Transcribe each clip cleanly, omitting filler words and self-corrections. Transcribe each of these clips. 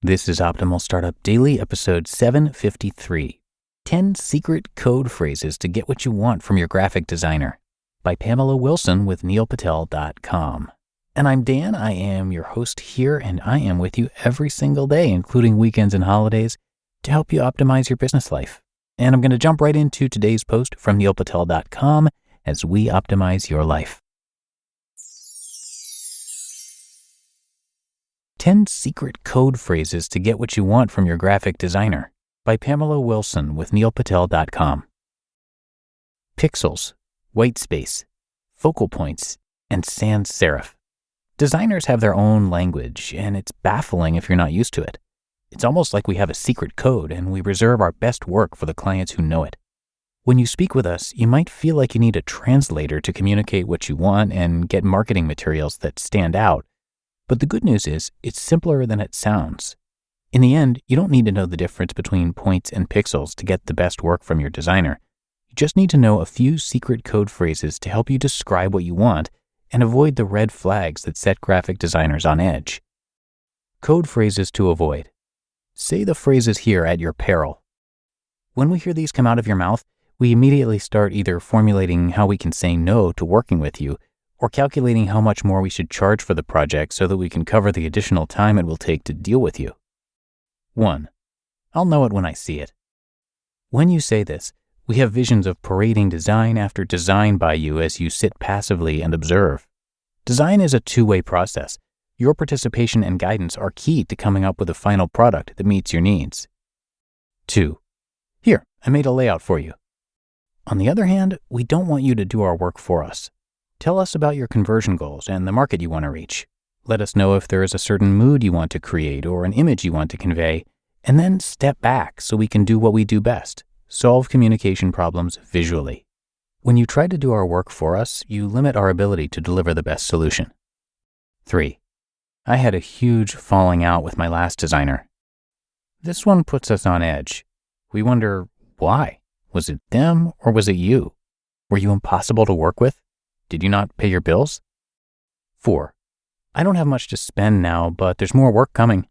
This is Optimal Startup Daily, episode 753. 10 Secret Code Phrases to Get What You Want from Your Graphic Designer by Pamela Wilson with neilpatel.com. And I'm Dan. I am your host here, and I am with you every single day, including weekends and holidays, to help you optimize your business life. And I'm going to jump right into today's post from neilpatel.com as we optimize your life. 10 Secret Code Phrases to Get What You Want from Your Graphic Designer by Pamela Wilson with neilpatel.com. Pixels, white space, focal points, and sans serif. Designers have their own language, and it's baffling if you're not used to it. It's almost like we have a secret code, and we reserve our best work for the clients who know it. When you speak with us, you might feel like you need a translator to communicate what you want and get marketing materials that stand out. But the good news is, it's simpler than it sounds. In the end, you don't need to know the difference between points and pixels to get the best work from your designer. You just need to know a few secret code phrases to help you describe what you want and avoid the red flags that set graphic designers on edge. Code phrases to avoid. Say the phrases here at your peril. When we hear these come out of your mouth, we immediately start either formulating how we can say no to working with you, or calculating how much more we should charge for the project so that we can cover the additional time it will take to deal with you. 1. I'll know it when I see it. When you say this, we have visions of parading design after design by you as you sit passively and observe. Design is a two-way process. Your participation and guidance are key to coming up with a final product that meets your needs. 2. Here, I made a layout for you. On the other hand, we don't want you to do our work for us. Tell us about your conversion goals and the market you want to reach. Let us know if there is a certain mood you want to create or an image you want to convey, and then step back so we can do what we do best, solve communication problems visually. When you try to do our work for us, you limit our ability to deliver the best solution. 3. I had a huge falling out with my last designer. This one puts us on edge. We wonder, why? Was it them or was it you? Were you impossible to work with? Did you not pay your bills? 4. I don't have much to spend now, but there's more work coming.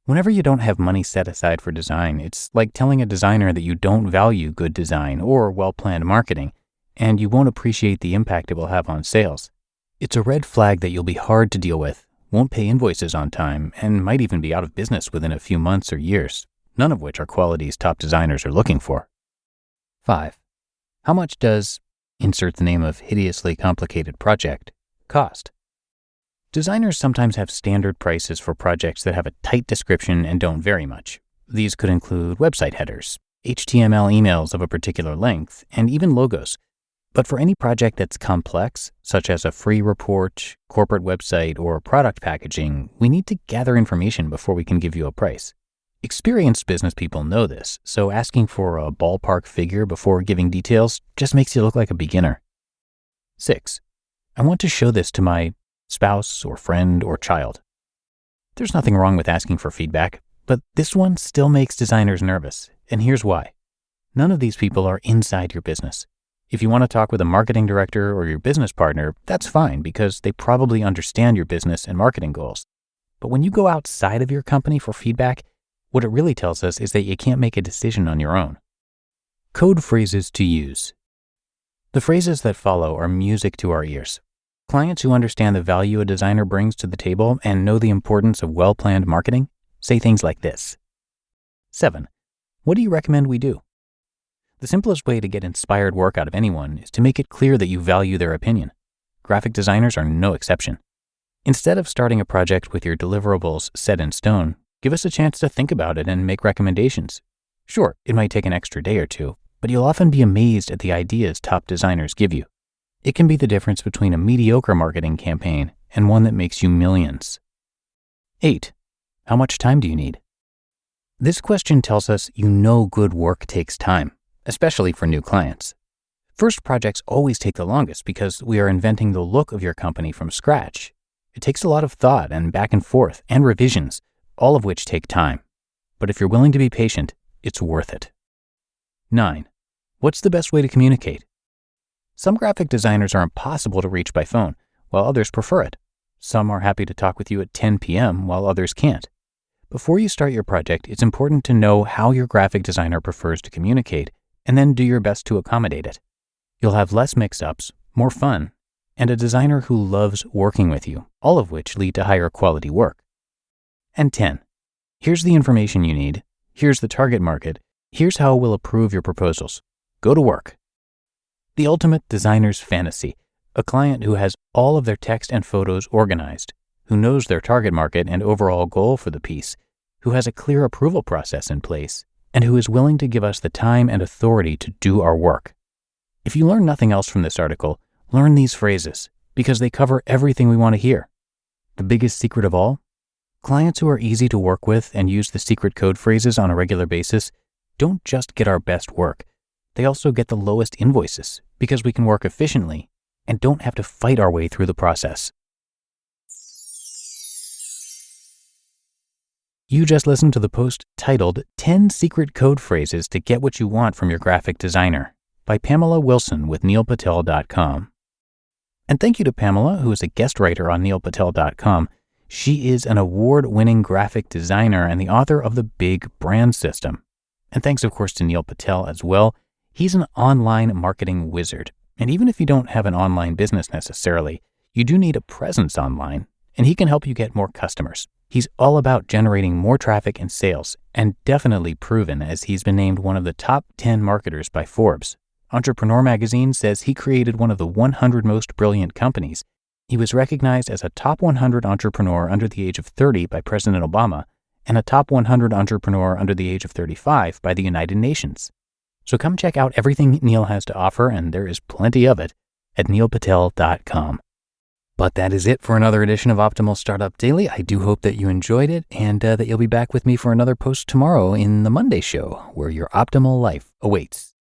Whenever you don't have money set aside for design, it's like telling a designer that you don't value good design or well-planned marketing, and you won't appreciate the impact it will have on sales. It's a red flag that you'll be hard to deal with, won't pay invoices on time, and might even be out of business within a few months or years, none of which are qualities top designers are looking for. 5. How much does, insert the name of hideously complicated project, cost? Designers sometimes have standard prices for projects that have a tight description and don't vary much. These could include website headers, HTML emails of a particular length, and even logos. But for any project that's complex, such as a free report, corporate website, or product packaging, we need to gather information before we can give you a price. Experienced business people know this, so asking for a ballpark figure before giving details just makes you look like a beginner. 6. I want to show this to my spouse or friend or child. There's nothing wrong with asking for feedback, but this one still makes designers nervous, and here's why. None of these people are inside your business. If you want to talk with a marketing director or your business partner, that's fine because they probably understand your business and marketing goals. But when you go outside of your company for feedback, what it really tells us is that you can't make a decision on your own. Code phrases to use. The phrases that follow are music to our ears. Clients who understand the value a designer brings to the table and know the importance of well-planned marketing say things like this. 7. What do you recommend we do? The simplest way to get inspired work out of anyone is to make it clear that you value their opinion. Graphic designers are no exception. Instead of starting a project with your deliverables set in stone, give us a chance to think about it and make recommendations. Sure, it might take an extra day or two, but you'll often be amazed at the ideas top designers give you. It can be the difference between a mediocre marketing campaign and one that makes you millions. 8. How much time do you need? This question tells us you know good work takes time, especially for new clients. First projects always take the longest because we are inventing the look of your company from scratch. It takes a lot of thought and back and forth and revisions, all of which take time. But if you're willing to be patient, it's worth it. 9. What's the best way to communicate? Some graphic designers are impossible to reach by phone, while others prefer it. Some are happy to talk with you at 10 p.m. while others can't. Before you start your project, it's important to know how your graphic designer prefers to communicate, and then do your best to accommodate it. You'll have less mix-ups, more fun, and a designer who loves working with you, all of which lead to higher quality work. And 10. Here's the information you need. Here's the target market. Here's how we'll approve your proposals. Go to work. The ultimate designer's fantasy, a client who has all of their text and photos organized, who knows their target market and overall goal for the piece, who has a clear approval process in place, and who is willing to give us the time and authority to do our work. If you learn nothing else from this article, learn these phrases, because they cover everything we want to hear. The biggest secret of all? Clients who are easy to work with and use the secret code phrases on a regular basis don't just get our best work, they also get the lowest invoices, because we can work efficiently and don't have to fight our way through the process. You just listened to the post titled 10 Secret Code Phrases to Get What You Want from Your Graphic Designer by Pamela Wilson with neilpatel.com. And thank you to Pamela, who is a guest writer on neilpatel.com. She is an award-winning graphic designer and the author of The Big Brand System. And thanks, of course, to Neil Patel as well. He's an online marketing wizard. And even if you don't have an online business necessarily, you do need a presence online, and he can help you get more customers. He's all about generating more traffic and sales, and definitely proven as he's been named one of the top 10 marketers by Forbes. Entrepreneur magazine says he created one of the 100 most brilliant companies. He was recognized as a top 100 entrepreneur under the age of 30 by President Obama, and a top 100 entrepreneur under the age of 35 by the United Nations. So come check out everything Neil has to offer, and there is plenty of it, at neilpatel.com. But that is it for another edition of Optimal Startup Daily. I do hope that you enjoyed it and that you'll be back with me for another post tomorrow in the Monday show, where your optimal life awaits.